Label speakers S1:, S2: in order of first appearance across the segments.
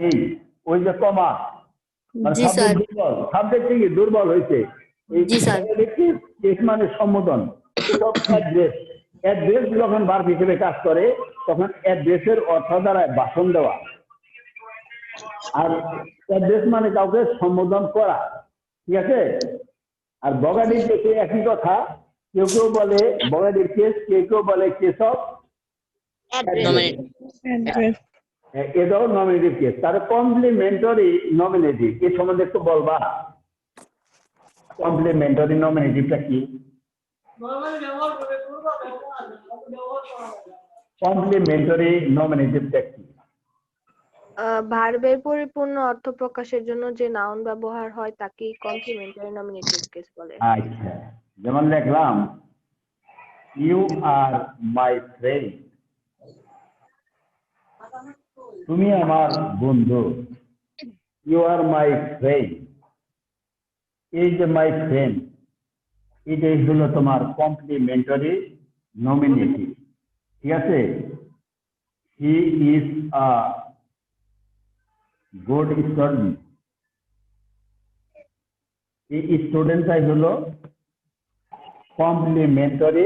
S1: এই ওই যে কমা মানে
S2: জি স্যার।
S1: সাবজেক্ট কি দুর্বল হয়েছে এই
S2: জি স্যার।
S1: কেস মানে সম্বোধন অ্যাড্রেস অ্যাড্রেস যখন ভার্ব হিসেবে কাজ করে তখন অ্যাড্রেসের অর্থ দ্বারা ভাষণ দেওয়া আর অ্যাড্রেস মানে কাউকে সম্বোধন করা ঠিক আছে আর বগাডির কেসে একই কথা কেউ কেউ বলে বগাডির কেস কেউ কেউ বলে কেস অফ
S2: Nominative.
S1: এটাও নমিনেটিভ কেস তার কমপ্লিমেন্টারি নমিনেটিভ এ সম্বন্ধে একটু বলবা কমপ্লিমেন্টারি নমিনেটিভটা কি কমপ্লিমেন্টারি নমিনেটিভটা কি
S3: ভার্বের পরিপূর্ণ অর্থ প্রকাশের জন্য যে নাউন ব্যবহার হয় তাকে কমপ্লিমেন্টারি নমিনেটিভ কেস বলে।
S1: আচ্ছা যেমন লিখলাম ইউ আর মাই ফ্রেন্ড তুমি আমার বন্ধু ইউ আর মাই ফ্রেন্ড এই যে মাই ফ্রেন্ড এটাই হলো তোমার কমপ্লিমেন্টারি নমিনেটিভ ঠিক আছে he is a good student এই স্টুডেন্টটাই হলো কমপ্লিমেন্টারি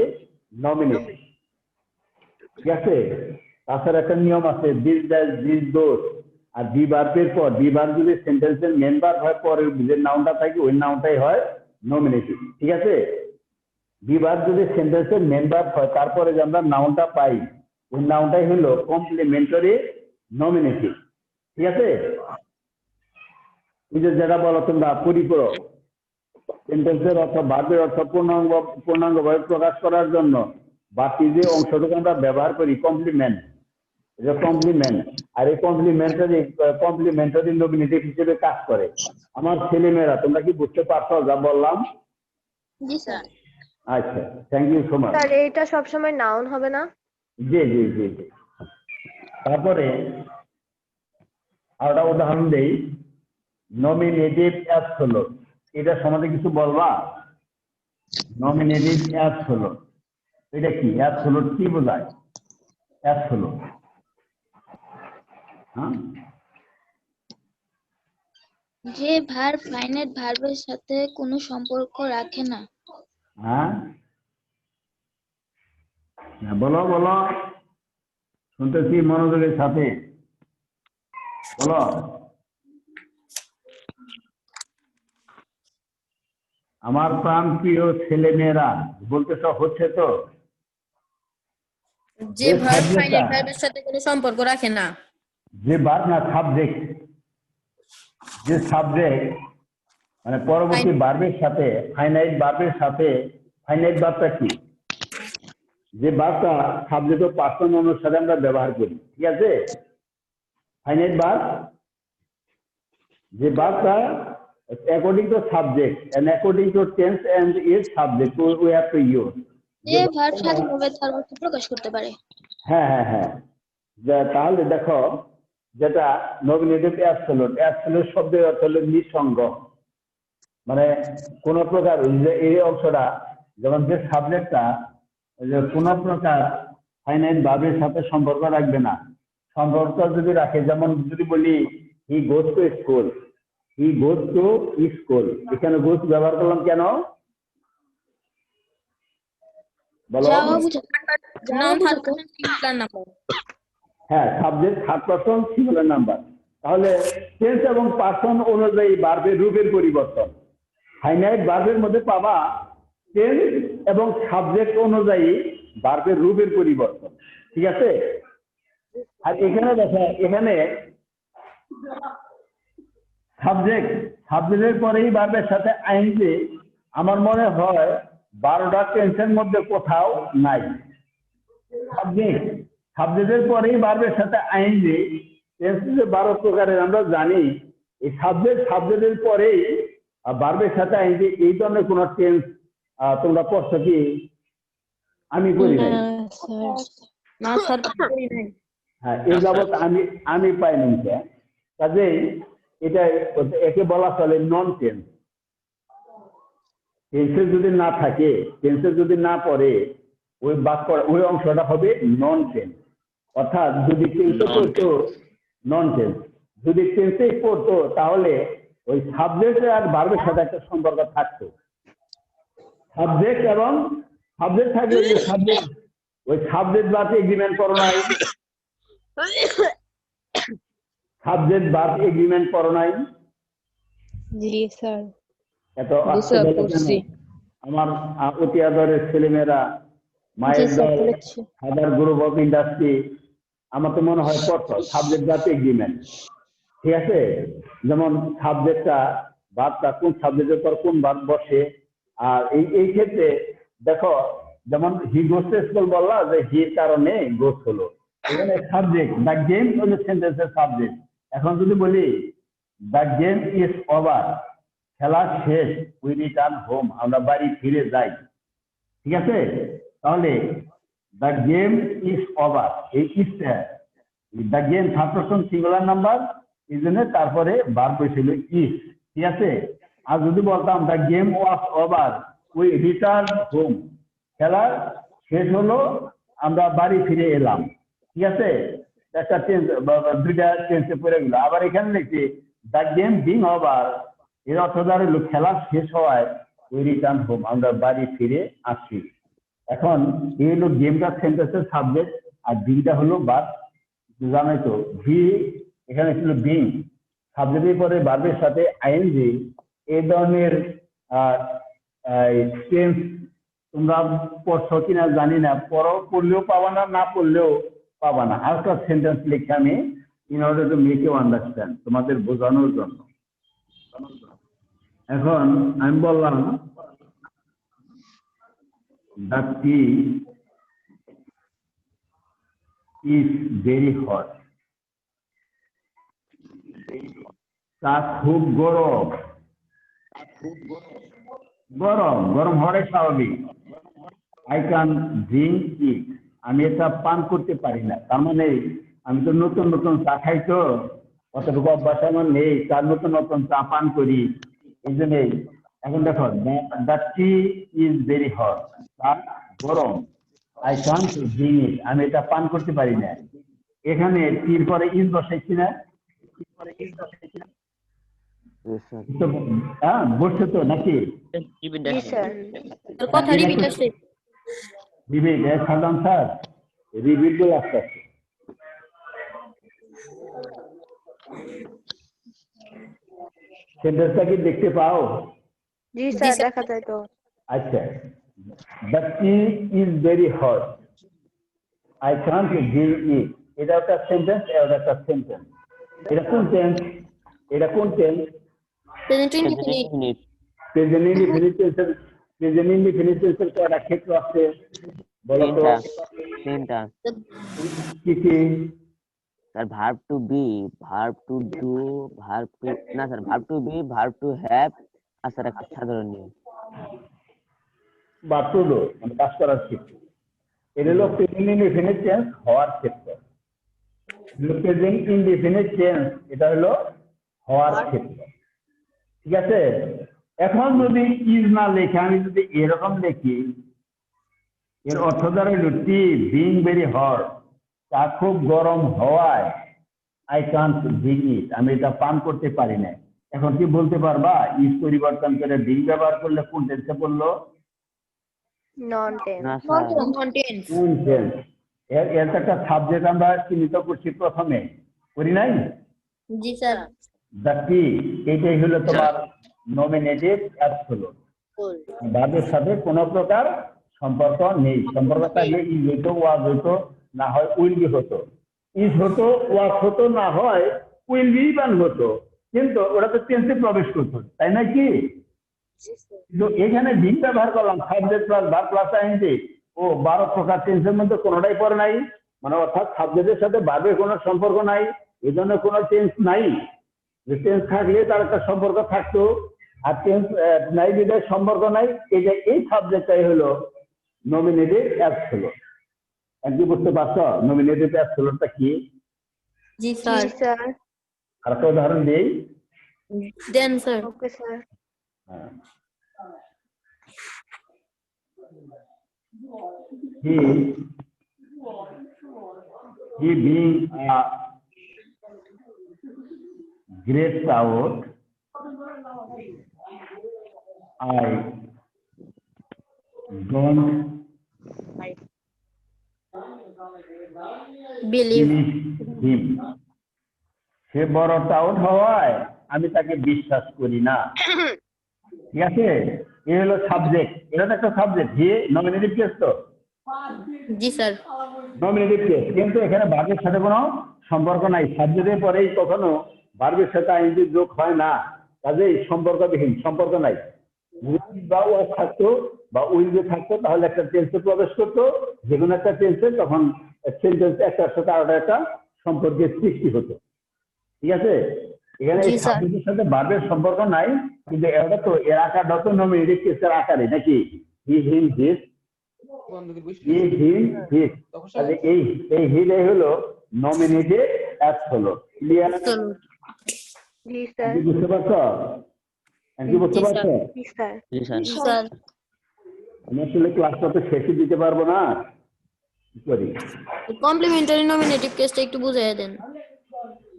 S1: নমিনেটিভ ঠিক আছে তাছাড়া একটা নিয়ম আছে this that this those are D ভার্বের পর ডি ভার্ব যদি সেন্টেন্সের মেন ভার্ব হয় পরে যে নাউনটা থাকে ওই নাউনটাই হয় নমিনেটিভ ঠিক আছে ডি ভার্ব যদি সেন্টেন্সের মেন ভার্ব হয় তারপরে যে আমরা নাউনটা পাই ওই নাউনটাই হলো কমপ্লিমেন্টারি নমিনেটিভ ঠিক আছে এই যে যেটা বলো তোমরা পরিপূরক সেন্টেন্সের অর্থ ভার্বের অর্থ পূর্ণাঙ্গভাবে প্রকাশ করার জন্য বাকি যে অংশটুকু আমরা ব্যবহার করি কমপ্লিমেন্ট এটা কমপ্লিমেন্ট আর এই কমপ্লিমেন্টারি নমিনেটিভ হিসেবে কাজ করে আমার ছেলেমেয়েরা তোমরা কি বুঝতে পারছো যা বললাম
S2: জি স্যার।
S1: আচ্ছা thank you so much
S3: sir এটা সবসময় নাউন হবে না?
S1: জি জি জি জি তারপরে আরেকটা উদাহরণ দেই নমিনেটিভ অ্যাবসোলুট এটা সম্বন্ধে কিছু বলবা নমিনেটিভ অ্যাবসোলুট এটা কি অ্যাবসোলুট কি বোঝায় অ্যাবসোলুট হ্যাঁ
S4: যে ভার্ব ফাইনাইট ভার্বের সাথে কোনো সম্পর্ক রাখে না।
S1: হ্যাঁ বলো বলো শুনতেছি মনোযোগের সাথে বলো আমার প্রাণ প্রিয় ছেলে মেয়েরা বলতে সব হচ্ছে তো
S2: যে ভার্ব ফাইনাইট ভার্বের সাথে কোনো সম্পর্ক রাখে না
S1: যে ভার্ব না সাবজেক্ট যে সাবজেক্ট মানে পরবর্তী ভার্বের সাথে ফাইনাইট ভার্বের সাথে ফাইনাইট ভার্বটা কি যে ভার্বটা সাবজেক্ট ও পার্সন অনুসারে আমরা ব্যবহার করি ঠিক আছে ফাইনাইট ভার্ব যে ভার্বটা according to subject and according to tense and its subject we have to use
S4: যে ভার্ব স্বাধীনভাবে তার অর্থ প্রকাশ করতে পারে।
S1: হ্যাঁ হ্যাঁ হ্যাঁ তাহলে দেখো যেটা নমিনেটিভ অ্যাবসোলুট অ্যাবসোলুট শব্দের অর্থ হলো নিঃসঙ্গ মানে কোন প্রকার এই অংশটা যেমন যে সাবজেক্টটা যে কোন প্রকার ফাইনাইট ভার্বের সাথে সম্পর্ক রাখবে না সম্পর্ক যদি রাখে যেমন যদি বলি he goes to school he goes to school এখানে গোজ ব্যবহার করলাম কেন বলো হ্যাঁ subject third person singular number তাহলে টেন্স এবং পারসন অনুযায়ী ভার্বের রূপের পরিবর্তন ফাইনাইট ভার্বের মধ্যে পাবা টেন্স এবং সাবজেক্ট অনুযায়ী ভার্বের রূপের পরিবর্তন ঠিক আছে আর এখানে দেখো এখানে সাবজেক্টের পরেই ভার্বের সাথে আইএনজি আমার মনে হয় 12টা টেন্সের মধ্যে কোথাও নাই সাবজেক্টের পরেই ভার্বের সাথে আইএনজি টেন্স যে 12 প্রকারের আমরা জানি এই সাবজেক্টের পরেই ভার্বের সাথে আইএনজি এই ধরনের কোন টেন্স তোমরা পড়ছো কি আমি করি নাই
S2: না স্যার করি নাই
S1: হ্যাঁ এই যাবত আমি পাইনি কাজেই এটা একে বলা চলে নন টেন্স টেন্সে যদি না থাকে টেন্সে যদি না পড়ে ওই বাক্য ওই অংশটা হবে নন টেন্স অর্থাৎ যদি টেন্সে পড়তো নন টেন্স যদি টেন্সেই পড়তো তাহলে ওই সাবজেক্ট আর ভার্বের সাথে একটা সম্পর্ক থাকতো। সাবজেক্ট এবং সাবজেক্ট থাকলে যে সাবজেক্ট ওই সাবজেক্ট ভার্ব এগ্রিমেন্ট করো নাই, সাবজেক্ট ভার্ব এগ্রিমেন্ট করো নাই।
S2: জি স্যার।
S1: এত আস্তে বলো কেন? আমার অতি আদরের ছেলেমেয়েরা, মায়ের দল, ফাদার গ্রুপ অফ ইন্ডাস্ট্রি, আমার তো মনে হয় পড়তো সাবজেক্ট ভার্ব এগ্রিমেন্ট। ঠিক আছে, যেমন সাবজেক্টটা ভার্বটা কোন সাবজেক্টের পর কোন ভার্ব বসে। আর এই ক্ষেত্রে দেখো, যেমন হি গোস টু স্কুল বললা যে হির কারণে গোস হলো, এখানে সাবজেক্ট দ্য গেম হলো সেন্টেন্সের সাবজেক্ট। এখন যদি বলি দ্য গেম ইজ ওভার, খেলা শেষ, উই রিটার্ন হোম, আমরা বাড়ি ফিরে যাই। ঠিক আছে, তাহলে দ্য গেম ইজ ওভার, এই ইজটা the game third person singular number, এই জন্য তারপরে ভার্ব ছিল ইজ। ঠিক আছে, আর যদি বলতাম the game was over, we return home, খেলা শেষ হলো, আমরা বাড়ি ফিরে এলাম। ঠিক আছে, একটা টেন্স, দুইটা টেন্সে পড়ে গেল। আবার এখানে লিখছি দ্য গেম বিং ওভার, এর অর্থ দাঁড়ালো খেলা শেষ হওয়ায় উই রিটার্ন হোম, আমরা বাড়ি ফিরে আসি। এখন এই হলো গেমটা সেন্টেন্সের সাবজেক্ট, আর বিংটা হলো ভার্ব। জানাই তো ভি এখানে ছিল বিং, সাবজেক্টের পরে ভার্বের সাথে আইএনজি। এই ধরনের টেন্স তোমরা পড়ছো কিনা জানি না, পড়লেও পাবা না, না পড়লেও পাবা না। আরেকটা সেন্টেন্স লিখে আমি in order to make you understand, তোমাদের বোঝানোর জন্য। এখন আমি বললাম the tea is very hot, তা খুব গরম। গরম গরম হওয়াটাই স্বাভাবিক। আই ক্যান ড্রিঙ্ক ইট, আমি এটা পান করতে পারি না। তার মানে আমি তো নতুন নতুন চা খাই, তো অতটুকু অভ্যাস আমার নেই, তার নতুন নতুন চা পান করি, এই জন্যই। এখন দেখো the tea is very hot, তা গরম, আই ক্যান ড্রিঙ্ক ইট, আমি এটা পান করতে পারি না। এখানে টির পরে ইজ বসাইছি না? হ্যাঁ, বসছে তো নাকি?
S3: জি স্যার।
S2: কথা রিপিট আসছে।
S1: রিপিট সাধারণ স্যার, রিপিট গুলো আসতে আসছে। সেন্টেন্সটা কি দেখতে পাও?
S3: জি স্যার, দেখা যায় তো।
S1: আচ্ছা, the tea is very hot, I can't drink it, এটা একটা সেন্টেন্স, এটা একটা সেন্টেন্স। এটা কোন টেন্স? এটা কোন tense?
S2: Present indefinite.
S1: Present indefinite টেন্সের, প্রেজেন্ট ইনডিফিনিট টেন্সের কয়টা ক্ষেত্র আছে বলো তো?
S5: তিনটা।
S1: কি কি?
S5: Sir verb to be, verb to do, verb to, না sir verb to be, verb to have, আর স্যার একটা সাধারণ নিয়ম
S1: বা টু ডু, মানে কাজ করার ক্ষেত্রে। এটা হলো প্রেজেন্ট ইনডিফিনিট টেন্স হওয়ার ক্ষেত্রে। প্রেজেন্ট ইনডিফিনিট টেন্স এটা হলো হওয়ার ক্ষেত্রে। ঠিক আছে, এখন যদি ইজ না লেখে আমি যদি এরকম লিখি, এর অর্থ দাঁড়াইল টি বিং ভেরি হট, তা খুব গরম হওয়ায় আই কান্ট ড্রিঙ্ক ইট, আমি এটা পান করতে পারি না। এখন কি বলতে পারবা ইজ পরিবর্তন করে বিং ব্যবহার করলে কোন টেন্সে পড়লো?
S3: নন টেন্স।
S5: না স্যার
S2: নন টেন্স।
S1: কোন টেন্স? এর একটা সাবজেক্ট আমরা চিহ্নিত করছি প্রথমে, করি নাই?
S2: জি স্যার।
S1: দ্য টি, এইটাই হলো তোমার নমিনেটিভ অ্যাবসলিউট, ভার্বের সাথে কোনো প্রকার সম্পর্ক নেই। সম্পর্ক থাকলে ইজ হতো, ওয়াজ হতো, না হয় উইল বি হতো। ইজ হতো, ওয়াজ হতো, না হয় উইল বি বান হতো, কিন্তু ওটা তো টেন্সে প্রবেশ করতো, তাই না কি? কিন্তু এখানে বিং ব্যবহার করলাম, subject plus verb plus ING, ও 12 প্রকার টেন্সের মধ্যে কোনোটাই পড়ে নাই, মানে অর্থাৎ সাবজেক্টের সাথে ভার্বের কোনো সম্পর্ক নাই, এই জন্য কোনো টেন্স নাই। যে টেন্স থাকলে তার একটা সম্পর্ক থাকতো, আর টেন্স নাই বিধায় সম্পর্ক নাই। এই সাবজেক্টটাই হলো নমিনেটিভ অ্যাবসলিউট। কি বুঝতে পারছো নমিনেটিভ অ্যাবসলিউটটা কি?
S2: জি
S3: জি
S2: স্যার।
S3: স্যার।
S1: আর একটা উদাহরণ দিই।
S2: Then sir.
S3: Okay sir.
S1: He being a grapes out. I don't
S2: Believe.
S1: believe him. সে বড় টাউট হওয়ায় আমি তাকে বিশ্বাস করি না। ঠিক আছে, এ হলো সাবজেক্ট, এটা তো একটা সাবজেক্ট। হি নমিনেটিভ কেস তো,
S2: জি স্যার।
S1: নমিনেটিভ কেস, কিন্তু এখানে ভার্বের সাথে কোনো সম্পর্ক নাই। সাবজেক্টের পরেই কখনো ভার্বের সাথে আইনজি যোগ হয় না, কাজেই সম্পর্কবিহীন, সম্পর্ক নাই। যদি বা ওয়াজ থাকতো বা উইল বি থাকতো তাহলে একটা টেন্সে প্রবেশ করতো, যে কোনো একটা টেন্সে, তখন সেন্টেন্স একটার সাথে আরেকটা একটা সম্পর্কের সৃষ্টি হতো। ঠিক আছে, এখানে
S2: জি, স্যার।
S1: সাবজেক্টের সাথে ভার্বের সম্পর্ক নাই, কিন্তু এটা তো এর আকারটা তো নমিনেটিভ কেসের আকারে নাকি। হি হিম হিজ, হি হিম হিজ, তাহলে এই এই হিলে হলো নমিনেটিভ অ্যাস হলো। ক্লিয়ার?
S2: Absolute.
S3: জি স্যার।
S1: কি বুঝতে পারছো? কি বুঝতে
S2: জি, স্যার।
S1: পারছো?
S3: জি স্যার।
S5: জি স্যার।
S2: জি স্যার।
S1: আমি আসলে ক্লাসটা তো শেষে দিতে পারবো না, কি করি?
S2: কমপ্লিমেন্টারি নমিনেটিভ কেসটা একটু বুঝাইয়া দেন।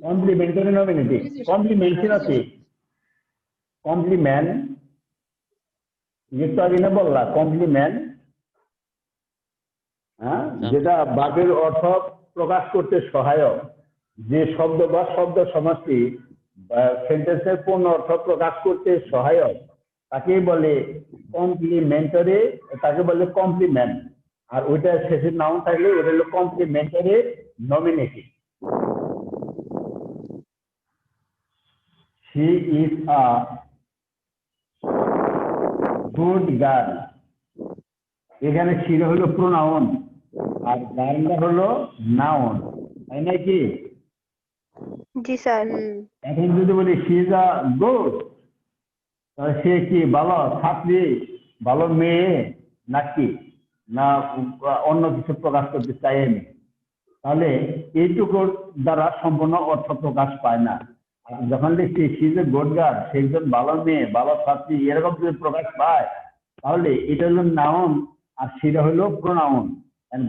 S1: কমপ্লিমেন্টারি নমিনেটিভ, কমপ্লিমেন্টই আছে। কমপ্লিমেন্ট, যেটা আগে না বললা কমপ্লিমেন্ট, হ্যাঁ, যেটা বাক্যের অর্থ প্রকাশ করতে সহায়ক, যে শব্দ বা শব্দ সমাসটি সেন্টেন্সের পূর্ণ অর্থ প্রকাশ করতে সহায়ক, তাকেই বলে কমপ্লিমেন্টারি, তাকে বলে কমপ্লিমেন্ট। আর ওইটা শেষের নাউন থাকলে ওটা হলো complementary nominative. She is a good girl, এখানে শিরা হলো প্রোনাউন আর গার্লটা হলো নাউন, তাই নাকি?
S3: জি স্যার।
S1: এখন যদি বলি শি ইজ আ গুড, তাহলে সে কি ভালো ছাত্রী, ভালো মেয়ে নাকি, না অন্য কিছু প্রকাশ করতে চাই আমি? তাহলে এইটুকুর দ্বারা সম্পূর্ণ অর্থ প্রকাশ পায় না। আর যখন দেখছি she is a good girl, সে একজন ভালো মেয়ে, ভালো ছাত্রী, এরকম যদি প্রকাশ পায়, তাহলে এটা হলো নাউন আর সেটা হলো প্রোনাউন।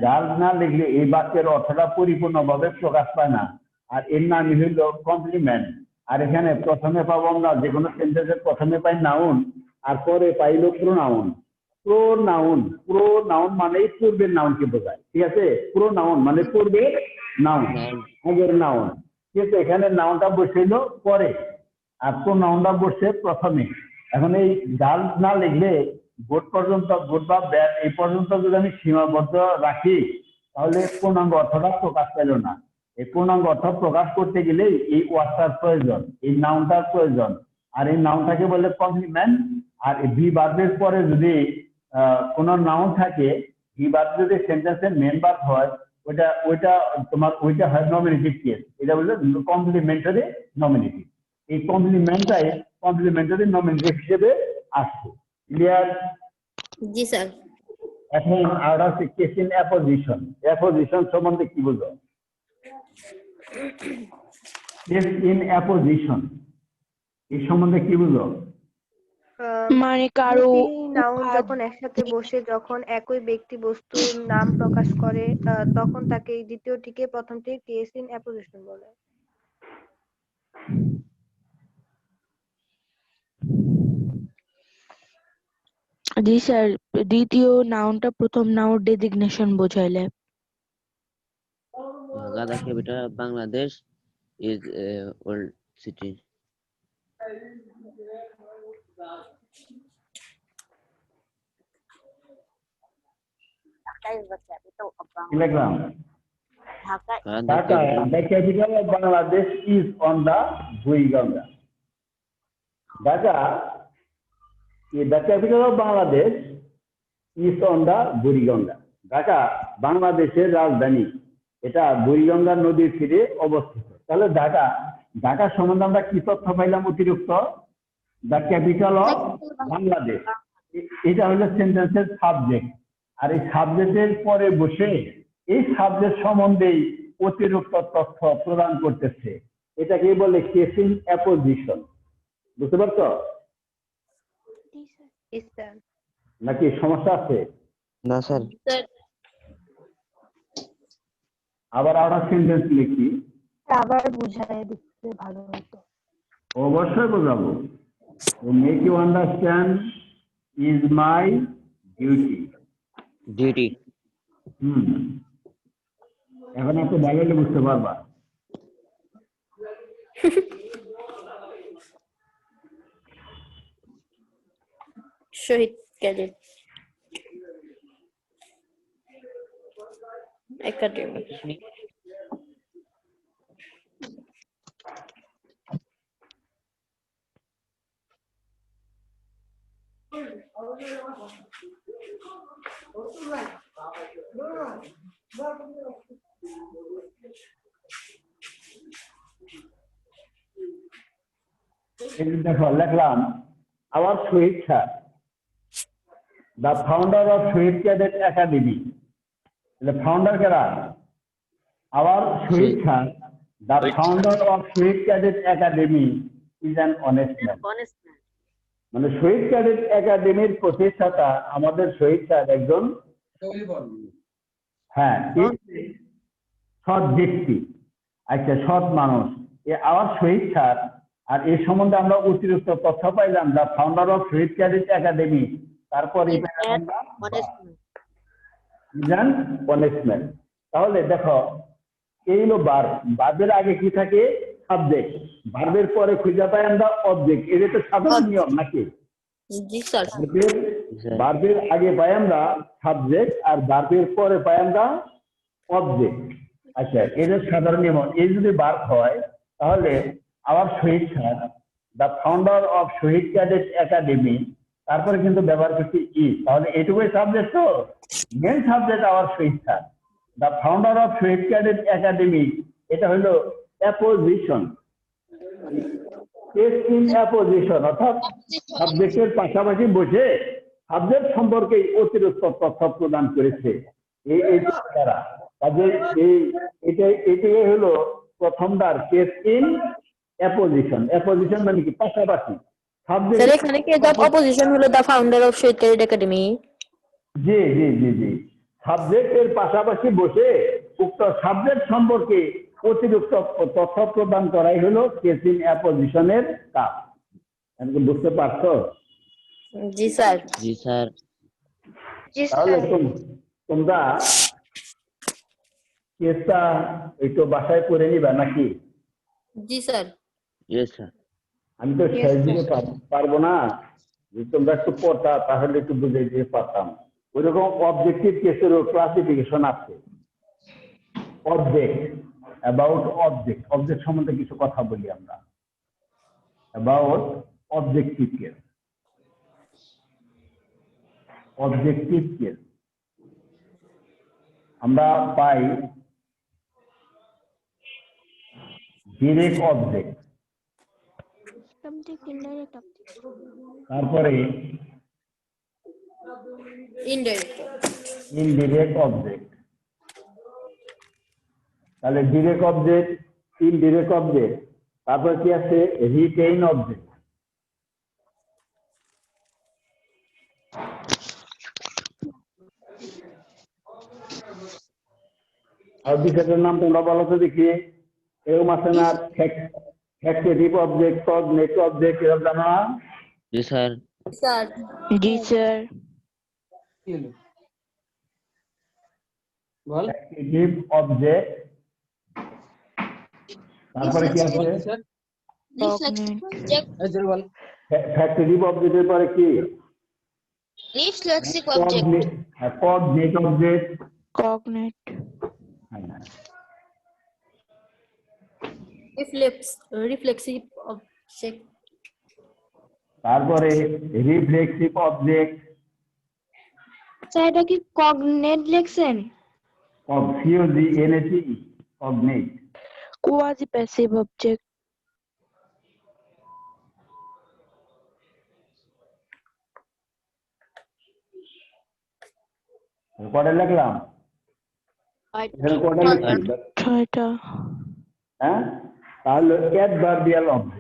S1: গার্ল না লিখলে এই বাক্যের অর্থটা পরিপূর্ণভাবে প্রকাশ পায় না। আর এর নামই হইল কমপ্লিমেন্ট। আর এখানে প্রথমে পাবো আমরা, যে কোনো সেন্টেন্সের প্রথমে পাই নাউন আর পরে পাইল প্রোনাউন। প্রোনাউন, প্রোনাউন মানে পূর্বের নাউনকে বোঝায়। ঠিক আছে, প্রোনাউন মানে পূর্বের নাউন, আগের নাউন। কিন্তু এখানে নাউনটা বসেছিল পরে আর প্রোনাউনটা বসে প্রথমে। এখন এই গার্ল না লিখলে গুড পর্যন্ত, গুড বা ব্যাড এই পর্যন্ত যদি আমি সীমাবদ্ধ রাখি, তাহলে পূর্ণাঙ্গ অর্থটা প্রকাশ পেল না। এই পূর্ণাঙ্গ অর্থ প্রকাশ করতে গেলে এই ওয়ার্ডটার প্রয়োজন, এই নাউনটার প্রয়োজন। আর এই নাউনটাকে বলে কমপ্লিমেন্ট। আর এই বি ভার্বের পরে যদি কোনো নাউন থাকে, বি ভার্ব যদি সেন্টেন্সের মেন ভার্ব হয়, ওইটা ওইটা তোমার ওইটা হয় নমিনেটিভ কেস, এটা বলে কমপ্লিমেন্টারি নমিনেটিভ। এই কমপ্লিমেন্টটাই কমপ্লিমেন্টারি নমিনেটিভ হিসেবে আসছে। ক্লিয়ার?
S2: জি স্যার।
S1: এখন আর হচ্ছে কেস ইন অ্যাপোজিশন। অ্যাপোজিশন সম্বন্ধে কি বুঝো? কেস ইন অ্যাপোজিশন এই সম্বন্ধে কি বুঝো?
S3: মানে কারো নাউন যখন একসাথে বসে যখন একই ব্যক্তি বস্তুর নাম প্রকাশ করে, তখন তাকে এই দ্বিতীয়টিকে প্রথমটি কেস ইন অ্যাপোজিশন বলে।
S6: জি স্যার, দ্বিতীয় নাউনটা প্রথম নাউন ডেজিগনেশন বোঝাইলে।
S5: Ghana capital of Bangladesh is old city.
S1: কি লিখলাম?
S5: Ghana
S1: Dhaka,
S5: capital.
S1: the capital of Bangladesh is on the Buiganga. Dhaka, the capital of Bangladesh is on the Buiganga. Dhaka বাংলাদেশের রাজধানী, এটা বুড়িগঙ্গা নদীর তীরে অবস্থিত। তাহলে ঢাকা, ঢাকা সম্বন্ধে আমরা কি তথ্য পাইলাম অতিরিক্ত? দ্য ক্যাপিটাল অফ বাংলাদেশ, এটা হলো সেন্টেন্সের সাবজেক্ট। আর এই সাবজেক্টের পরে বসে এই সাবজেক্ট সম্বন্ধেই অতিরিক্ত তথ্য প্রদান করতেছে, এটাকে বলে কেস ইন অ্যাপোজিশন। বুঝতে পারছো নাকি সমস্যা আছে?
S5: না স্যার।
S1: আবার আমরা সেন্টেন্স লিখি,
S7: আবার বুঝায় দিতে ভালো হতো।
S1: অবশ্যই বোঝাবো। Make you understand is my duty.
S5: Duty.
S1: এখন একটু ভালো বুঝতে পারবা।
S2: Shahid cadet academy.
S1: দেখো লিখলাম our Shahid sir, the founder of Shahid cadet academy. Founder কারা? Our Shahid sir, the founder of Shahid cadet academy is an honest man. মানে শহীদ ক্যাডেট একাডেমির প্রতিষ্ঠাতা আমাদের শহীদ স্যার একজন সৎ ব্যক্তি, আচ্ছা সৎ মানুষ। আওয়ার শহীদ স্যার, আর এই সম্বন্ধে আমরা অতিরিক্ত তথ্য পাইলাম the founder of Shahid cadet academy, তারপরে অনেস্টম্যান। তাহলে দেখো এই হলো ভার্বের আগে কি থাকে? সাবজেক্ট। ভার্বের পরে খুঁজে পাই আমরা অবজেক্ট। এটা তো সাধারণ নিয়ম নাকি?
S2: জি স্যার।
S1: ভার্বের আগে পাই আমরা সাবজেক্ট আর ভার্বের পরে পাই আমরা অবজেক্ট। আচ্ছা, এটা সাধারণ নিয়ম। এই যদি ভার্ব হয় তাহলে our Shahid sir, the founder of Shahid cadet academy, তারপরে কিন্তু ব্যবহার করছি ইজ। তাহলে এটুকুই সাবজেক্ট। তো main subject our Shahid sir, the founder of Shahid cadet academy, এটা হলো অ্যাপোজিশন। কেস ইন অ্যাপোজিশন, অর্থাৎ সাবজেক্টের পাশাপাশি বসে সাবজেক্ট সম্পর্কে অতিরিক্ত তথ্য প্রদান করেছে এই তারা। কাজে এটাই হলো প্রথমবার কেস ইন অ্যাপোজিশন। অ্যাপোজিশন মানে কি? পাশাপাশি।
S2: স্যার এখানে কি দ্য অপোজিশন হলো the founder of Shahid cadet academy?
S1: জি জি জি জি। সাবজেক্টের পাশাপাশি বসে উক্ত সাবজেক্ট সম্পর্কে অতিরিক্ত তথ্য প্রদান করাই হলো কেস ইন অ্যাপোজিশনের কাজ। বুঝতে পারছো?
S2: জি স্যার।
S5: জি স্যার।
S1: তাহলে তোমরা কেসটা একটু বাসায় করে নিবা নাকি?
S2: জি স্যার।
S5: Yes sir.
S1: আমি তো শেষ দিকে পারবো না, যদি তোমরা একটু পড়তা তাহলে একটু বুঝে দিয়ে পারতাম। ওইরকম অবজেক্টিভ কেসেরও ক্লাসিফিকেশন আছে। Object, about object. অবজেক্ট সম্বন্ধে কিছু কথা বলি আমরা। About objective case. Objective case আমরা পাই ডিরেক্ট অবজেক্ট, তারপরে ইনডিরেক্ট অবজেক্ট। তাহলে ডিরেক্ট অবজেক্ট, ইনডিরেক্ট অবজেক্ট, তারপর কি আছে? Retain object. আর বিষয়টার নাম তোমরা বলো তো দেখি। এরকম আছে না? ফ্যাক্টরিটিভ অবজেক্ট, কগনিটিভ অবজেক্ট, এরকম জানো না?
S5: জি স্যার।
S2: স্যার।
S6: জি স্যার।
S1: ফ্যাক্টরিটিভ অবজেক্ট, তারপরে কি আছে? ফ্যাক্টরিটিভ অবজেক্টের পরে কি?
S4: Reflexive object.
S1: Cognitive object.
S6: Cognate.
S2: Reflexive object.
S1: তারপরে রিফ্লেক্সিভ অবজেক্ট।
S4: স্যার এটা কি কগনেট লেখছেন?
S1: COGNATE, cognate.
S6: Quasi passive object.
S1: কটা লিখলাম? কটা লিখলাম?
S6: 6টা।
S1: হ্যাঁ, তাহলে অ্যাডভার্বিয়াল অবজেক্ট।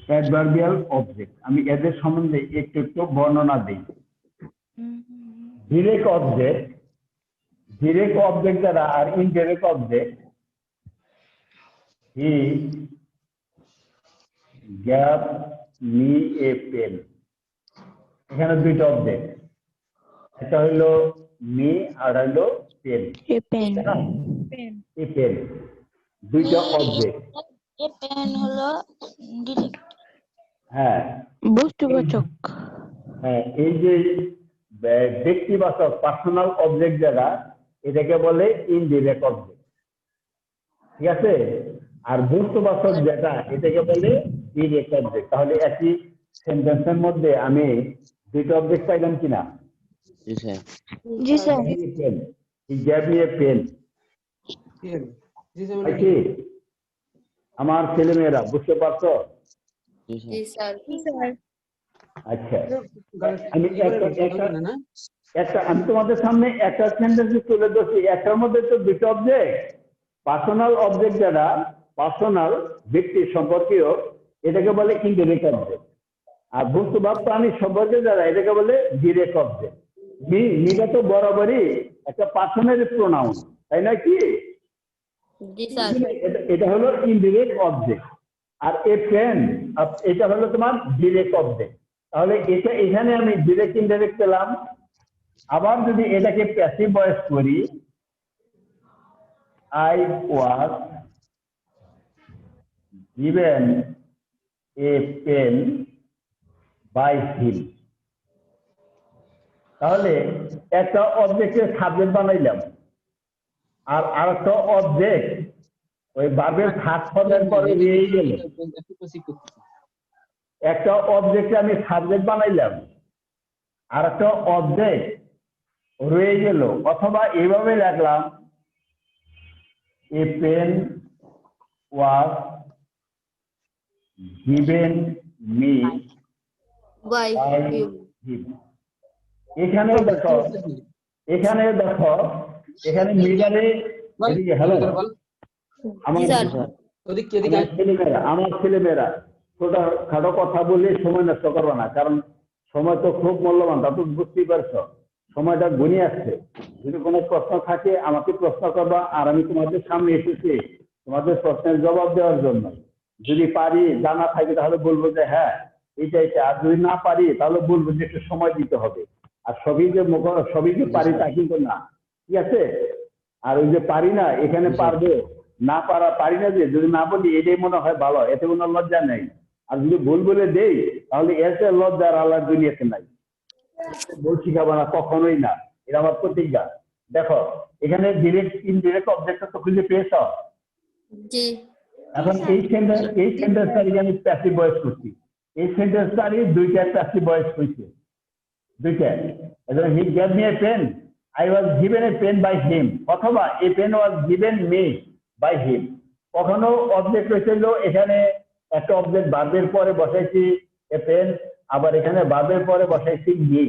S1: অ্যাডভার্বিয়াল অবজেক্ট আমি এদের সম্বন্ধে একটু বর্ণনা দিই। ডিরেক্ট অবজেক্ট ডিরেক্ট অবজেক্ট দ্বারা আর indirect object he gave me a pen. এখানে দুইটা অবজেক্ট, একটা হইলো মি আর হইলো পেন।
S6: A pen.
S1: এই পেন দুইটা অবজেক্ট।
S4: এ পেন হলো ডিরেক্ট।
S1: হ্যাঁ
S6: বস্তুবাচক।
S1: হ্যাঁ, এই যে ব্যক্তিবাচক পার্সোনাল অবজেক্ট যারা, এটাকে বলে ইনডিরেক্ট অবজেক্ট, ঠিক আছে? আর বস্তুবাচক যেটা, এটাকে বলে ডিরেক্ট অবজেক্ট। তাহলে একই সেন্টেন্সের মধ্যে আমি দুইটা অবজেক্ট পাইলাম কিনা?
S5: জি স্যার।
S2: জি sir.
S1: Pen, he gave me a pen. আমার ছেলেমেয়েরা বুঝতে পারছো?
S5: জি স্যার।
S2: জি স্যার।
S1: আচ্ছা, আমি আমি তোমাদের সামনে একটা সেন্টেন্স তুলে ধরছি, একটার মধ্যে তো দুটো অবজেক্ট। পার্সোনাল অবজেক্ট যারা, পার্সোনাল ব্যক্তি সম্পর্কীয়, এটাকে বলে ইনডিরেক্ট অবজেক্ট। আর বস্তু বা প্রাণী সম্পর্কে যারা, এটাকে বলে ডিরেক্ট অবজেক্ট। মিটা তো বরাবরই একটা পার্সোনাল প্রোনাউন, তাই না কি?
S2: জি স্যার।
S1: এটা হলো ইনডিরেক্ট অবজেক্ট। আর এ পেন, এটা হলো তোমার ডিরেক্ট অবজেক্ট। তাহলে এটা এখানে আমি ডিরেক্ট ইনডিরেক্ট পেলাম। আবার যদি এটাকে প্যাসিভ ভয়েস করি, I was given a pen by him. তাহলে একটা অবজেক্টের সাবজেক্ট বানাইলাম, আর আরেকটা অবজেক্ট ওই ভার্বের থার্ড ফর্মের পরে নিয়ে গেল। একটা অবজেক্টে আমি সাবজেক্ট বানাইলাম, আর একটা অবজেক্ট রয়ে গেল। অথবা এইভাবে রাখলাম, a pen was given me
S2: by
S1: by
S2: him.
S1: Him. এখানেও দেখো, এখানে মিডারে, হ্যালো, আমার
S2: জি স্যার।
S1: ছেলেমেয়েরা ছোটখাটো কথা বলে সময় নষ্ট করবো না, কারণ সময় তো খুব মূল্যবান, তা তো বুঝতেই পারছো। সময়টা ঘনিয়ে আসছে। যদি কোনো প্রশ্ন থাকে আমাকে প্রশ্ন করবা, আর আমি তোমাদের সামনে এসেছি তোমাদের প্রশ্নের জবাব দেওয়ার জন্য। যদি পারি, জানা থাকে তাহলে বলবো যে হ্যাঁ এটা। আর যদি না পারি তাহলে বলবো যে একটু সময় দিতে হবে। আর সবই যে পারি তা কিন্তু না, ঠিক আছে? আর ওই যে পারি না, এখানে পারবো না, পারি না, যে যদি না বলি এটাই মনে হয় ভালো, এতে কোনো লজ্জা নেই। আর যদি ভুল বলে দেই তাহলে এসে লজ্জার আল্লাহর দুনিয়াতে নাই। ভুল শিখাবো না, কখনোই না, এটা আমার প্রতিজ্ঞা। দেখো এখানে ডিরেক্ট ইনডিরেক্ট অবজেক্টটা তো খুঁজে পেয়েছ।
S2: জি।
S1: এখন এই সেন্টেন্সটাকে আমি প্যাসিভ ভয়েস করছি। এই সেন্টেন্সটারই দুইটা প্যাসিভ ভয়েস হয়েছে, দুইটা। He gave me a pen, I was given a pen by him, অথবা a pen was given me by him. কখনো অবজেক্ট হয়েছিল, এখানে একটা অবজেক্ট ভার্বের পরে বসাইছি এ পেন, আবার এখানে ভার্বের পরে বসাইছি মি।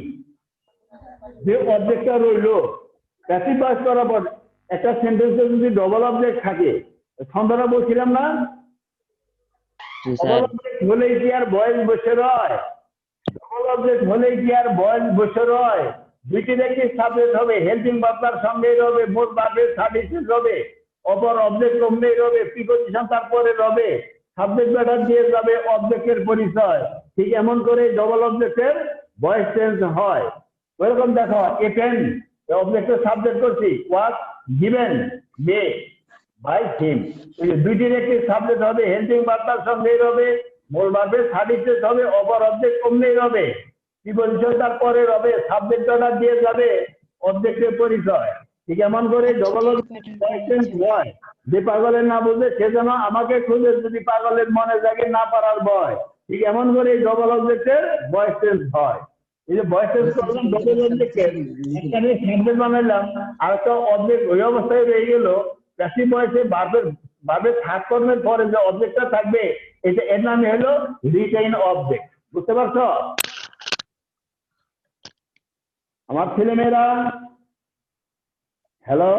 S1: যে অবজেক্টটা রইলো প্যাসিভ ভয়েস করার পর একটা সেন্টেন্সে যদি ডবল অবজেক্ট থাকে, সন্ধ্যাটা বলছিলাম না, ডবল অবজেক্ট হলেই কি আর ভয়েস বসে রয়? ডবল অবজেক্ট হলেই কি আর ভয়েস বসে রয়? দুইটি দেখি সাবজেক্ট হবে, হেল্পিং ভার্বের সঙ্গেই রবে, মোট ভার্বের সার্ভিসেস হবে, অপর অবজেক্ট অমনেই রবে, প্রিপজিশন তারপরে রবে, সাবজেক্ট ম্যাটার দিয়ে যাবে অবজেক্টের পরিচয়। ঠিক এমন করে ডবল অবজেক্টের ভয়েস চেঞ্জ হয়। ওইরকম দেখো, এ পেন অবজেক্টের সাবজেক্ট করছি, was given May by him. দুইটির একটি সাবজেক্ট হবে, হেল্পিং ভার্বের সঙ্গেই রবে, মূল ভার্বের সার্ভিসেস হবে, অপর অবজেক্ট অমনেই রবে, প্রিপজিশন তারপরে রবে, সাবজেক্ট ম্যাটার দিয়ে যাবে অবজেক্টের পরিচয়। ঠিক এমন করে ডবল অবজেক্ট হয়। যে পাগলের না বুঝে সে যেন আমাকে খুঁজে, যদি পাগলের মনে জাগে না পারার ভয়। ঠিক এমন করে ডবল অবজেক্টের ভয়েস চেঞ্জ হয়। এই যে ভয়েস চেঞ্জ করলাম ডবল অবজেক্টের, একটা সাবজেক্ট বানাইলাম, আর একটা অবজেক্ট ওই অবস্থায় রয়ে গেল। প্যাসিভ ভয়েসে ভার্বের থার্ড ফর্মের পরে যে অবজেক্টটা থাকবে, এটা এর নাম হলো রিটেইন অবজেক্ট। বুঝতে পারছো আমার ছেলেমেয়েরা? হ্যালো,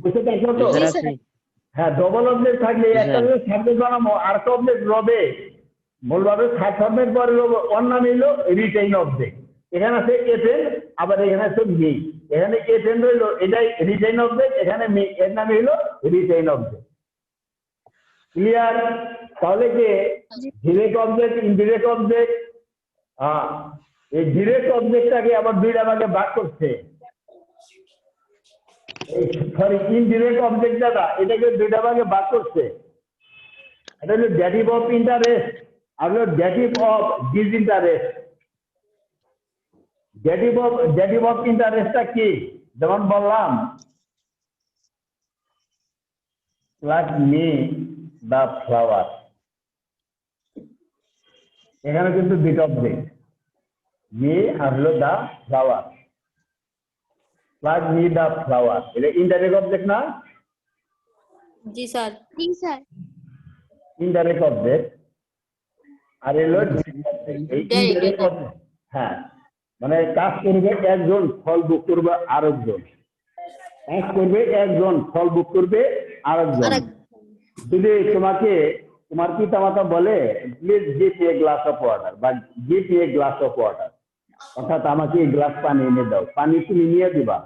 S1: বুঝতে পারছো তো? হ্যাঁ, ডবল অবজেক্ট থাকলে একটা সাবজেক্ট বানাবো, আর একটা অবজেক্ট রবে, মূলভাবে থার্ড ফর্মের পরে রবে, ওর নাম হলো রিটেইন অবজেক্ট। এখানে আছে এ পেন, আবার এখানে আছে মি। এখানে এটেন্ড হইলো, এটাই রিটেইন অবজেক্ট, এখানে মি এর নাম হইলো রিটেইন অবজেক্ট। ক্লিয়ার? তাহলে কি ডিরেক্ট অবজেক্ট, ইনডিরেক্ট অবজেক্ট, এই ডিরেক্ট অবজেক্টটাকে আবার দুইটা ভাগে ভাগ করছে। সরি, ইনডিরেক্ট অবজেক্টটা এটাকে দুইটা ভাগে ভাগ করছে। এটা হলো ডেটিভ অফ ইন্টারেস্ট আর হলো ডেটিভ অফ ডিসইন্টারেস্ট। ডেটিভ অফ ইন্টারেস্টটা কি? যেমন বললাম, প্লাগ মি দ্য ফ্লাওয়ার, এখানে কিন্তু দুইটা অবজেক্ট, মি আর হলো the flower. Plug me the flower, এটা ইনডাইরেক্ট অবজেক্ট না?
S2: জি স্যার।
S4: জি স্যার।
S1: ইনডাইরেক্ট অবজেক্ট আর এলো ইনডাইরেক্ট অবজেক্ট। হ্যাঁ, মানে কাজ করবে একজন, ফল ভোগ করবে আরেকজন। কাজ করবে একজন, ফল ভোগ করবে আরেকজন। যদি তোমার পিতামাতা বলে please give me a glass of water বা give me a glass of water, অর্থাৎ আমাকে এই গ্লাস পানি এনে দাও, পানি তুমি নিয়ে দিবা,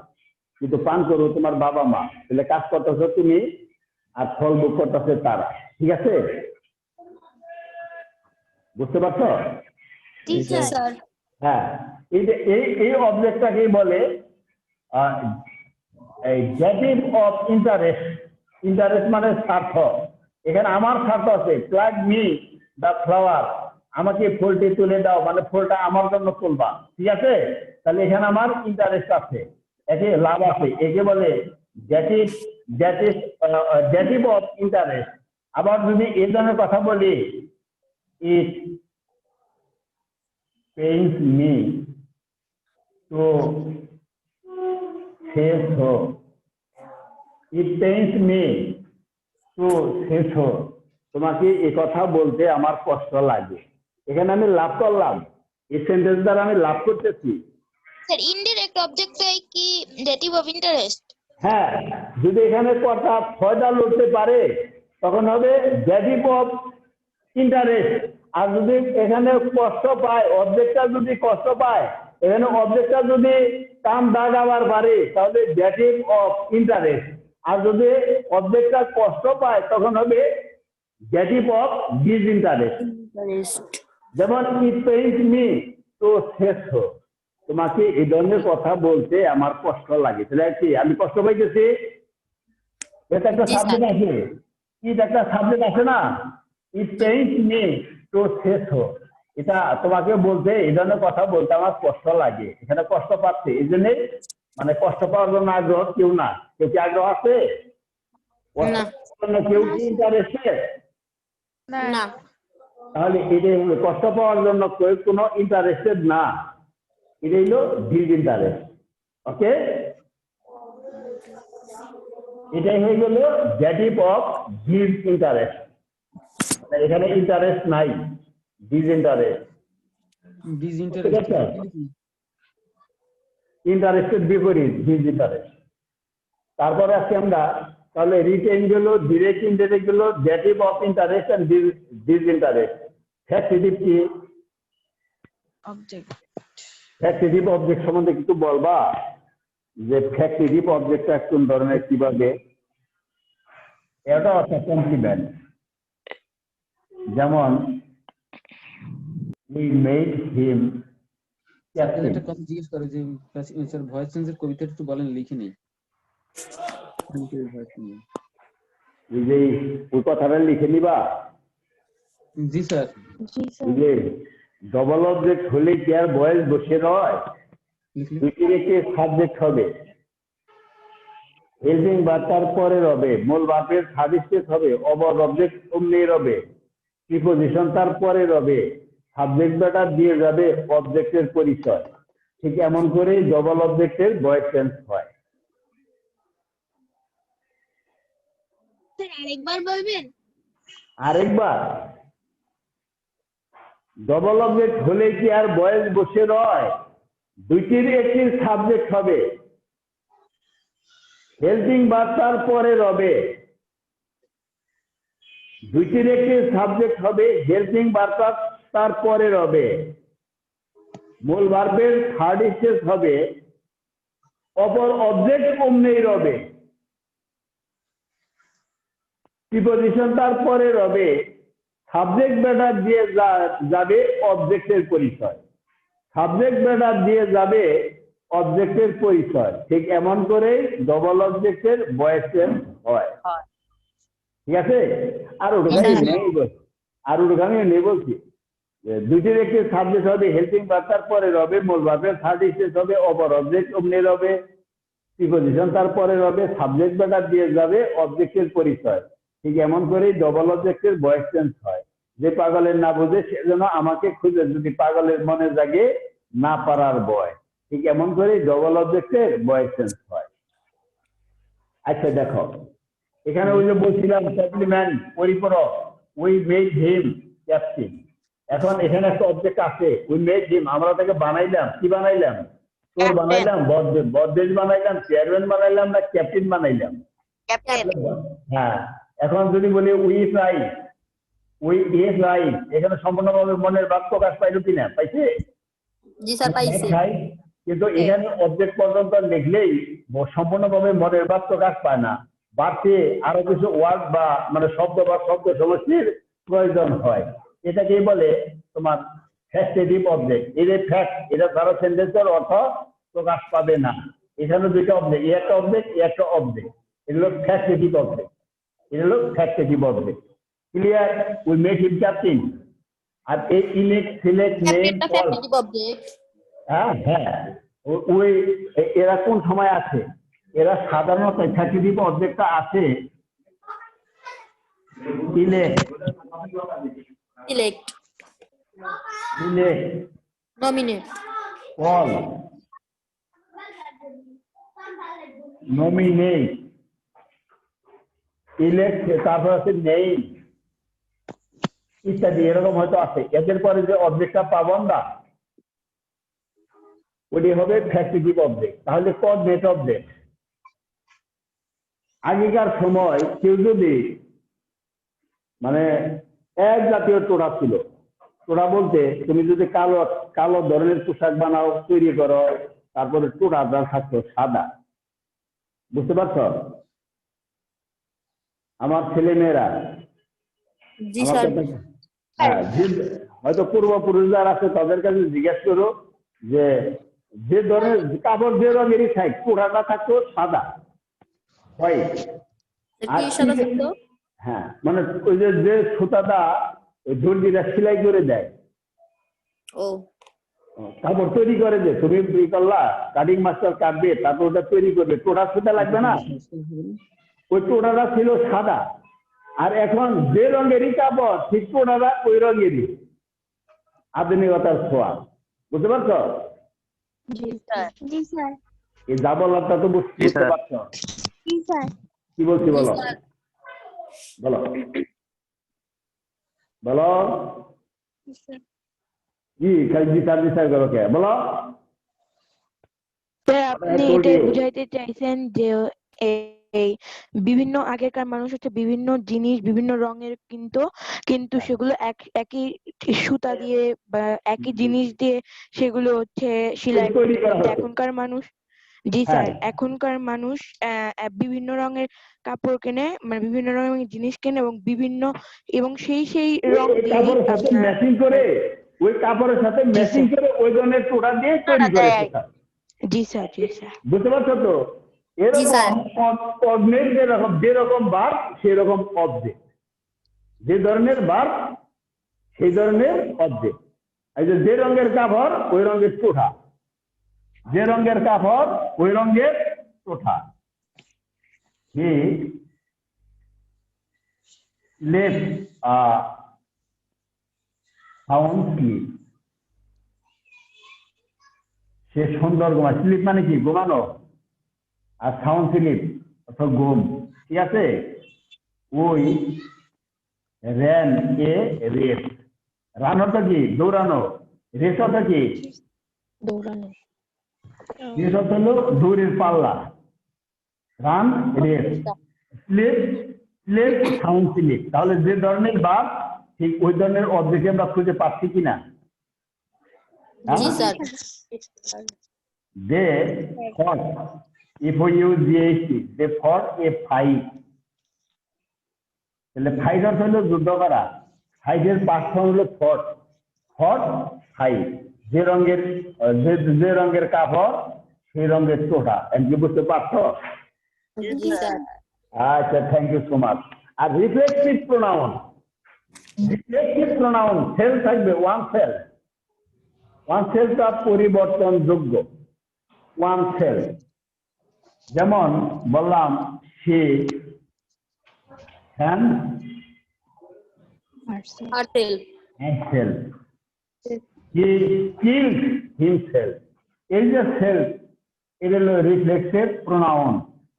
S1: কিন্তু পান করো তোমার বাবা মা, তাহলে কাজ করতেছো তুমি আর ফল ভোগ করতেছে তারা। ঠিক আছে? বুঝতে পারছো?
S4: জি স্যার।
S1: হ্যাঁ, এই অবজেক্টটাকেই বলে ডেটিভ অফ ইন্টারেস্ট। ইন্টারেস্ট মানে স্বার্থ। এখানে আমার স্বার্থ আছে, প্লাগ মি দ্য ফ্লাওয়ার, আমাকে ফুলটি তুলে দাও, মানে ফুলটা আমার জন্য তুলবা। ঠিক আছে? তাহলে এখানে আমার ইন্টারেস্ট আছে, একে লাভ আছে, একে বলে ডেটিভ অফ ইন্টারেস্ট। আবার যদি এই ধরনের কথা বলি, ইট pains me to say so. It pains me to say so. তোমাকে এই কথা বলতে আমার কষ্ট লাগে। এখানে আমি লাভ করলাম, এই সেন্টেন্স দ্বারা আমি লাভ করতেছি।
S4: স্যার ইনডিরেক্ট অবজেক্টটাই কি ডেটিভ অফ ইন্টারেস্ট?
S1: হ্যাঁ, যদি এখানে কথা ফয়দা লড়তে পারে তখন হবে ডেটিভ অফ ইন্টারেস্ট। আর যদি এখানে কষ্ট পায়, অবজেক্টটা যদি কষ্ট পায়, এখানে অবজেক্টটা যদি কাম দাগ আবার পারে তাহলে ডেটিভ অফ ইন্টারেস্ট। আর যদি অবজেক্টটা কষ্ট পায় তখন হবে ডেটিভ অফ ডিসইন্টারেস্ট। যেমন it pains me to say so, তোমাকে এই ধরনের কথা বলতে আমার কষ্ট লাগে। তাহলে কি আমি কষ্ট পাইতেছি? এটা একটা সাবজেক্ট আছে, ইট একটা সাবজেক্ট আছে না? It pains me to say so, এটা তোমাকে বলতে, এই ধরনের কথা বলতে আমার কষ্ট লাগে। এখানে কষ্ট পাচ্ছে, এই জন্যে মানে কষ্ট পাওয়ার জন্য আগ্রহ কেউ না। কেউ কি আগ্রহ আছে? কেউ কি ইন্টারেস্টেড?
S2: না।
S1: তাহলে এটাই হলো কষ্ট পাওয়ার জন্য কেউ কোনো ইন্টারেস্টেড না, এটাই হলো ডিসইন্টারেস্ট। ওকে, এটাই হয়ে গেল ডেটিভ অফ ডিসইন্টারেস্ট। এখানে ইন্টারেস্ট নাই, ডিসইন্টারেস্ট। ইন্টারেস্টের বিপরীত ডিসইন্টারেস্ট। তারপরে আজকে আমরা তাহলে রিটেইন গেল, ডিরেক্ট ইনডিরেক্ট গেল, dative of interest and disinterest. Factitive কি?
S6: অবজেক্ট।
S1: ফ্যাক্টিটিভ অবজেক্ট সম্বন্ধে কিছু বলবা, যে ফ্যাক্টিটিভ অবজেক্টটা কোন ধরনের, কিভাবে? এটা একটা কমপ্লিমেন্ট। যেমন we made him captain.
S7: একটা কথা জিজ্ঞেস করে যে স্যার ভয়েস চেঞ্জের কবিতা একটু বলেন, লিখে নেই।
S1: এই যে ওই কথাটা লিখে নিবা।
S7: জি স্যার।
S1: এই যে ডবল অবজেক্ট হলে কি আর ভয়েস বসে রয়? দুইটির একটি সাবজেক্ট হবে, হেল্পিং ভার্ব তার পরে রবে, মূল ভার্বের সাবজেক্ট হবে, অবর অবজেক্ট অমনি রবে, প্রিপোজিশন তার পরে রবে, সাবজেক্ট ব্যাটা দিয়ে যাবে অবজেক্টের পরিচয়। ঠিক এমন করে ডবল অবজেক্টের ভয়েস চেঞ্জ হয়।
S4: স্যার আরেকবার বলবেন?
S1: আরেকবার, ডবল অবজেক্ট হলে কি আর ভয়েস বসে রয়? দুইটির একটি সাবজেক্ট হবে, হেল্পিং ভার্ব তার পরে রবে, দুইটির একটি সাবজেক্ট হবে, হেল্পিং ভার্ব তার পরে রবে, মূল ভার্বের থার্ড স্টেজ হবে, অপর অবজেক্ট অমনি রবে, প্রিপজিশন তারপরে রবে, সাবজেক্ট ম্যাটার দিয়ে যাবে অবজেক্টের পরিচয়, সাবজেক্ট ম্যাটার দিয়ে যাবে অবজেক্টের পরিচয়। ঠিক এমন করে ডবল অবজেক্টের ভয়েস চেঞ্জ হয়। ঠিক আছে? আর ওখানে নেই বলছি, আর ওখানে নেই বলছি দুইটির একটি সাবজেক্ট হবে হেল্পিং ভার্ব, তারপরে রবে মূল ভার্বের থার্ড স্টেজ হবে অপর অবজেক্ট অমনি রবে, প্রিপজিশন তারপরে রবে, সাবজেক্ট ম্যাটার দিয়ে যাবে অবজেক্টের পরিচয়। ঠিক এমন করেই ডবল অবজেক্টের ভয়েস চেঞ্জ হয়। যে পাগলের না বুঝে সেজন্য আমাকে খুঁজে, যদি পাগলের মনে জাগে না পারার ভয়। ঠিক এমন করেই ডবল অবজেক্টের ভয়েস চেঞ্জ হয়। আচ্ছা দেখো, এখানে ওই যে বলছিলাম কমপ্লিমেন্ট পরিপূরক, উই মেড হিম ক্যাপ্টেন। এখন এখানে একটা অবজেক্ট আছে, উই মেড হিম, আমরা তাকে বানাইলাম। কি বানাইলাম? চোর বানাইলাম, বদদেশ বানাইলাম, চেয়ারম্যান বানাইলাম, না ক্যাপ্টেন বানাইলাম? হ্যাঁ। এখন যদি বলি we try, we is right, এখানে সম্পূর্ণভাবে মনের ভাব প্রকাশ পাইলো কিনা? পাইছে?
S2: জি স্যার পাইছি।
S1: কিন্তু এখানে অবজেক্ট পর্যন্ত লিখলেই সম্পূর্ণভাবে মনের ভাব প্রকাশ পায় না, বাড়তে আরো কিছু ওয়ার্ড বা মানে শব্দ বা শব্দ সমষ্টির প্রয়োজন হয়। এটাকেই বলে তোমার ফ্যাক্টেটিভ অবজেক্ট। এই যে ফ্যাক্ট, এটা ধরো সেন্টেন্সের অর্থ প্রকাশ পাবে না। এখানে দুইটা অবজেক্ট, এই একটা অবজেক্ট, এই একটা অবজেক্ট, এগুলো ফ্যাক্টেটিভ অবজেক্ট, এগুলো factitive object. Clear? We made him captain. আর এই ইলেক্ট, সিলেক্ট, নেম, কল, হ্যাঁ হ্যাঁ, ওই এরা কোন সময় আছে? এরা সাধারণত ফ্যাক্টেটিভ অবজেক্টটা আছে elect,
S2: select,
S1: elect,
S2: nominate,
S1: call, nominate, elect, তারপর আছে নেম ইত্যাদি, এরকম হয়তো আছে। এদের পরে যে অবজেক্টটা পাবো আমরা, ওটি হবে ফ্যাক্টেটিভ অবজেক্ট। তাহলে কোঅর্ডিনেট অবজেক্ট। আগেকার সময় কেউ যদি মানে এক জাতীয় টোড়া ছিল, টোড়া বলতে তুমি যদি কালো কালো ধরনের পোশাক বানাও, তৈরি করো, তারপরে টোড়াটা থাকতো সাদা। বুঝতে পারছো? আমার ছেলে মেয়েরা,
S2: জি স্যার,
S1: হ্যাঁ, হয়তো পূর্বপুরুষ যারা আছে তাদের কাছে জিজ্ঞেস করো যে যে ধরনের কাপড় যে রঙেরই থাক, টোড়াটা থাকতো সাদা, হোয়াইট।
S2: কি সাদা থাকতো?
S1: হ্যাঁ, মানে ওই যে সুতাটা দর্জিরা সেলাই করে দেয়,
S2: ও
S1: কাপড় তৈরি করে, যে তুমি ই করলা, কাটিং মাস্টার কাটবে, তারপর ওটা তৈরি করবে, টোড়া সুতা লাগবে না, ওই টোড়াটা ছিল সাদা। আর এখন যে রঙেরই কাপড়, ঠিক টোড়াটা ওই রঙেরই, আধুনিকতার ছোঁয়া। বুঝতে পারছো?
S4: জি স্যার।
S1: এই যা বলারটা তো বুঝতে পারছো?
S4: জি স্যার।
S1: কি বলছি বলো, বলো বলো, কি খালি বিচার বিচার করো কে? বলো।
S6: স্যার আপনি এটাই বুঝাইতে চাইছেন যে এই বিভিন্ন আগেকার মানুষ হচ্ছে বিভিন্ন জিনিস বিভিন্ন রঙের কিন্তু সেগুলো একই সুতা দিয়ে বা একই জিনিস দিয়ে সেগুলো হচ্ছে সেলাই
S1: তৈরি
S6: করতো।
S1: করা
S6: কিন্তু
S1: হতো।
S6: এখনকার মানুষ, জি স্যার, এখনকার মানুষ বিভিন্ন রঙের কাপড় কেনে, মানে বিভিন্ন রঙের জিনিস কেনে এবং সেই রং দিয়ে
S1: কাপড়ের সাথে ম্যাচিং করে, ওই কাপড়ের সাথে ম্যাচিং করে ওই ধরনের টোড়া দিয়ে তৈরি করে পোশাক।
S6: জি স্যার, জি স্যার।
S1: বুঝতে পারছো তো? এরকম কোঅর্ডিনেট যেরকম বার সেরকম অবজেক্ট, যে ধরনের বার সেই ধরনের অবজেক্ট। এই যে রঙের কাপড় ওই রঙের টোঠা, যে রঙের কাপড় ওই রঙের টোঠা। হি লেফট সাউন্ড স্লিপ, সে সুন্দর ঘুমায়। স্লিপ মানে কি? ঘুমানো। আর সাউন্ড স্লিপ অর্থাৎ ঘুম। ঠিক আছে? ওই র্যান এ রেস, রান অর্থ কি? দৌড়ানো। রেস অর্থ কি?
S6: দৌড়ানো।
S1: রেস অর্থ হলো দৌড়ের পাল্লা। Run, race. Slip, slip, sound slip. তাহলে যে ধরনের ভাব ঠিক ওই ধরনের অবজেক্ট আমরা খুঁজে পাচ্ছি কিনা?
S2: জি স্যার।
S1: দে ফট FOUGHT যে ফর এ ফাইট, তাহলে ফাইট অর্থ হলো যুদ্ধ করা, ফাইটের পার্ট হলো ফট, ফট ফাইট, যে রঙের যে রঙের কাপড় সেই রঙের চোটা, কি বুঝতে পারছো?
S2: জি স্যার।
S1: আচ্ছা, থ্যাংক ইউ সো মাচ। আর reflexive pronoun, reflexive pronoun self থাকবে ওয়ান সেল, ওয়ান সেলটা পরিবর্তনযোগ্য, ওয়ান সেল। যেমন বললাম সে হ্যান
S2: আর্টেল।
S1: himself, he killed himself, এই যে সেলফ এটা হলো রিফ্লেক্সিভ প্রোনাউন।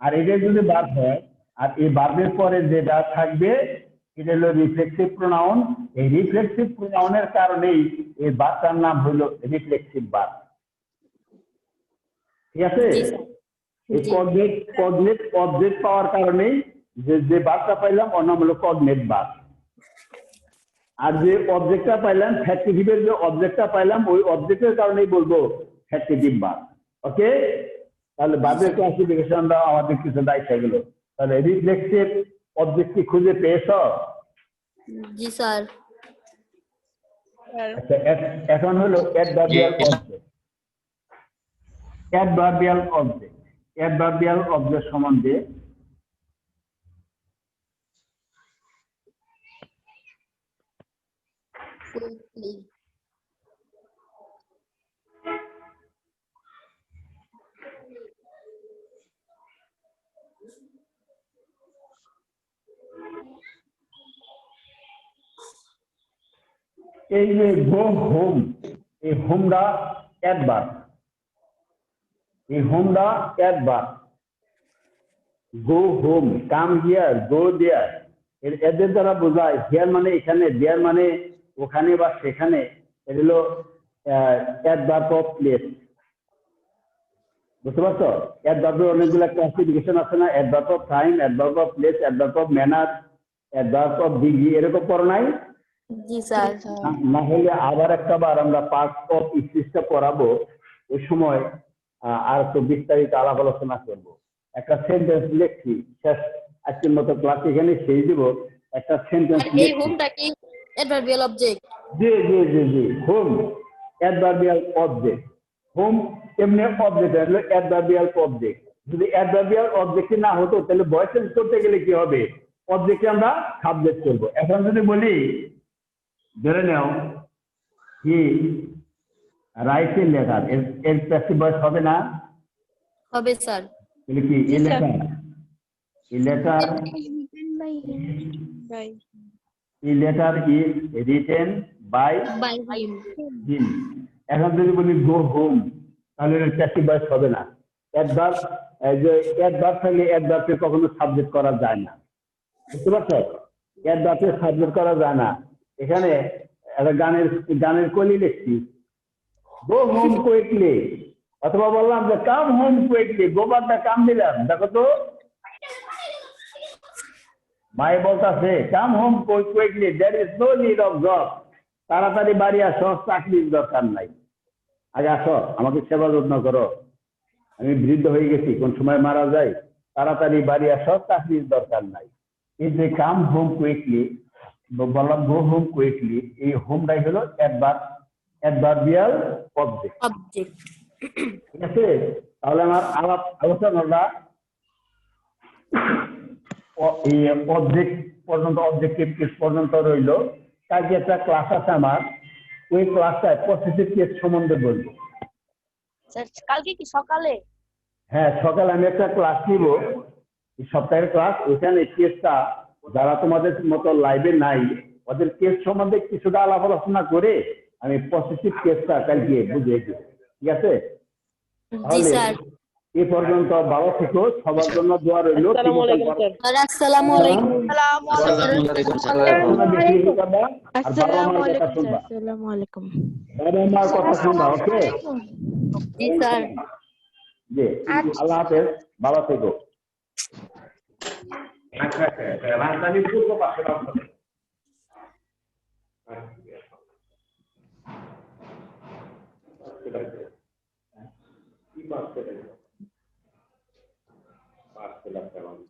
S1: আর এটা যদি বাদ হয় আর এই বাদের পরে যেটা থাকবে এটা হলো রিফ্লেক্সিভ প্রোনাউন। এই রিফ্লেক্সিভ প্রোনাউনের কারণেই এই বাদটার নাম হলো রিফ্লেক্সিভ বাদ। ঠিক আছে?
S2: জি স্যার।
S1: এই কগনেট অবজেক্ট পাওয়ার কারণেই যে বাদটা পাইলাম ওর নাম হলো কগনেট বাদ। আর যে অবজেক্টটা পাইলাম ফ্যাক্টিটিভের যে অবজেক্টটা পাইলাম ওই অবজেক্টের কারণেই বলবো ফ্যাক্টিটিভ বাদ। ওকে, তাহলে বাদের ক্লাসিফিকেশনটা আমাদের কিছু দায়িত্ব গেল। তাহলে রিফ্লেক্সিভ অবজেক্ট কি খুঁজে পেয়েছো?
S2: জি স্যার।
S1: আচ্ছা, এখন হলো adverbial object. Adverbial object, adverbial object সম্বন্ধে এই যে গো হোম, এই হোমটা অ্যাডভার্ব, এই হোমটা adverb. Go home, come here, go there, এদের দ্বারা বোঝায় হিয়ার মানে এখানে, দেয়ার মানে ওখানে বা সেখানে। এটা হলো অ্যাডভার্ব অফ প্লেস। বুঝতে পারছো? অ্যাডভার্বের অনেকগুলো ক্লাসিফিকেশন আছে না, adverb of time, adverb of place, adverb of manner, adverb of degree, এরকম পড়ো নাই?
S2: জি স্যার।
S1: না হলে আবার একটা বার আমরা পার্ট অফ স্পিচটা পড়াবো, ওই সময় আর একটু বিস্তারিত আলাপ আলোচনা করবো। একটা সেন্টেন্স লিখছি, শেষ আজকের মতো ক্লাস এখানে শেষ দিব। একটা সেন্টেন্স
S2: আর এই হোমটা কি অ্যাডভার্বিয়াল অবজেক্ট?
S1: জি জি জি জি, হোম অ্যাডভার্বিয়াল অবজেক্ট। হোম এমনি অবজেক্ট হলো অ্যাডভার্বিয়াল অবজেক্ট। যদি অ্যাডভার্বিয়াল অবজেক্ট না হতো তাহলে ভয়েস চেঞ্জ করতে গেলে কি হবে? অবজেক্টে আমরা সাবজেক্ট করবো। এখন যদি বলি, ধরে নাও হি রাইট এ লেটার, এর প্যাসিভ ভয়েস হবে না?
S2: হবে স্যার।
S1: তাহলে কি a letter, a letter, a letter is written by
S2: by him.
S1: Him. এখন যদি বলি গো হোম, তাহলে প্যাসিভ ভয়েস হবে না। অ্যাডভার্ব, যে অ্যাডভার্ব থাকলে অ্যাডভার্বকে কখনো সাবজেক্ট করা যায় না। বুঝতে পারছো? অ্যাডভার্বকে সাবজেক্ট করা যায় না। এখানে একটা গানের কলি লিখছি, গো হোম কুইকলি, অথবা বললাম যে কাম হোম কুইকলি, গোবারটা কাম দিলাম, দেখো তো মাই বলতাছে come home quickly, there is no need of job, তাড়াতাড়ি বাড়ি আসো, চাকরির দরকার নাই, আগে আসো আমাকে সেবা যত্ন করো, আমি বৃদ্ধ হয়ে গেছি, কোন সময় মারা যায়, তাড়াতাড়ি বাড়ি আসো, চাকরির দরকার নাই। এই যে কাম হোম কুইকলি, বললাম গো হোম কুইকলি, এই হোমটাই হলো অ্যাডভার্বিয়াল অবজেক্ট।
S2: অবজেক্ট।
S1: ঠিক আছে? তাহলে আমার আলোচনাটা অবজেক্ট পর্যন্ত, অবজেক্টিভ কেস পর্যন্ত রইল। কালকে একটা ক্লাস আছে আমার, ওই ক্লাসটায় পজিটিভ কেস সম্বন্ধে বলবো।
S6: কালকে কি সকালে?
S1: হ্যাঁ, সকালে আমি একটা ক্লাস নিব, সপ্তাহের ক্লাস। ওইখানে কেসটা যারা তোমাদের মতো লাইভে নাই ওদের কেস সম্বন্ধে কিছুটা আলাপ আলোচনা করে আমি পজিটিভ কেসটা কালকে বুঝিয়ে দেবো। ঠিক আছে?
S2: জি
S1: তাহলে
S2: স্যার।
S1: এ পর্যন্ত ভালো থেকো, সবার জন্য দোয়া রইল।
S2: আসসালামু আলাইকুম।
S6: আসসালামু আলাইকুম স্যার। আসসালামু আলাইকুম।
S1: বাবা মার কথা শুনবা। ওকে
S2: জি স্যার।
S1: জি, আল্লাহ হাফেজ, ভালো থেকো। রাজধানী পূর্ব পাশে রাজধানী। কি পাচ্ছে?
S8: fill up করানো